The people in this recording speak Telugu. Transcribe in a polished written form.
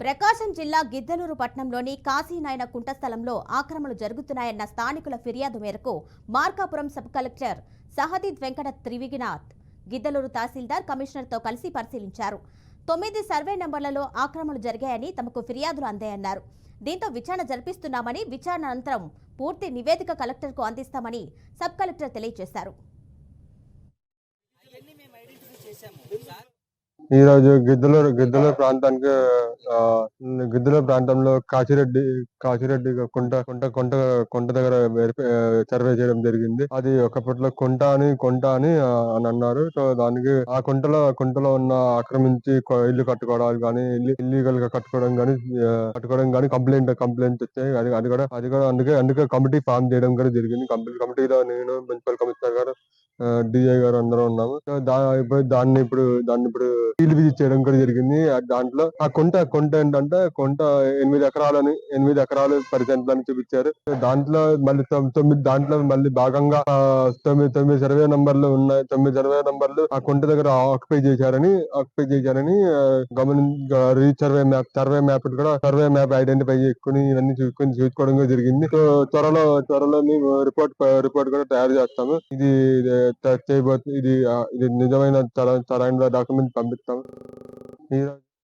ప్రకాశం జిల్లా గిద్దలూరు పట్టణంలోని కాశీనాయన కుంట స్థలంలో ఆక్రమణలు జరుగుతున్నాయన్న స్థానికుల ఫిర్యాదు మేరకు మార్కాపురం సబ్ కలెక్టర్ సహదీద్ వెంకట త్రివిగినాథ్ గిద్దలూరు తహసీల్దార్ కమిషనర్తో కలిసి పరిశీలించారు. 9 సర్వే నంబర్లలో ఆక్రమణలు జరిగాయని తమకు ఫిర్యాదులు అందాయన్నారు. దీంతో విచారణ జరిపిస్తున్నామని, విచారణ అనంతరం పూర్తి నివేదిక కలెక్టర్కు అందిస్తామని సబ్ కలెక్టర్ తెలియజేశారు. ఈ రోజు గిద్దలూరు ప్రాంతంలో కాచిరెడ్డి కొంట దగ్గర సర్వే చేయడం జరిగింది. అది ఒకప్పట్లో కొంట అని అన్నారు. సో దానికి ఆ కుంటలో ఉన్న ఆక్రమించి ఇల్లు కట్టుకోవడానికి కానీ, ఇల్లీగల్ గా కట్టుకోవడం కానీ కంప్లైంట్ వచ్చాయి. అది కూడా అందుకే కమిటీ ఫామ్ చేయడం కూడా జరిగింది. కమిటీలో నేను, మున్సిపల్ కమిషనర్ గారు, డిఐ గారు అందరూ ఉన్నాము. సో దాన్ని ఇప్పుడు ఫీల్డ్ విజిట్ చేయడం కూడా జరిగింది. దాంట్లో ఆ కొంట ఏంటంటే 8 ఎకరాలు 10 సెంట్లని చూపించారు. దాంట్లో మళ్ళీ 9 మళ్ళీ భాగంగా 9 సర్వే నంబర్లు ఉన్నాయి. 9 సర్వే నంబర్లు ఆ కొంట దగ్గర ఆక్యుపై చేశారని సర్వే మ్యాప్ ఐడెంటిఫై చేసుకుని ఇవన్నీ చూసుకోవడం కూడా జరిగింది. సో త్వరలో రిపోర్ట్ కూడా తయారు చేస్తాము. ఇది నిజమైన సరైన డాక్యుమెంట్ పంపిస్తాము.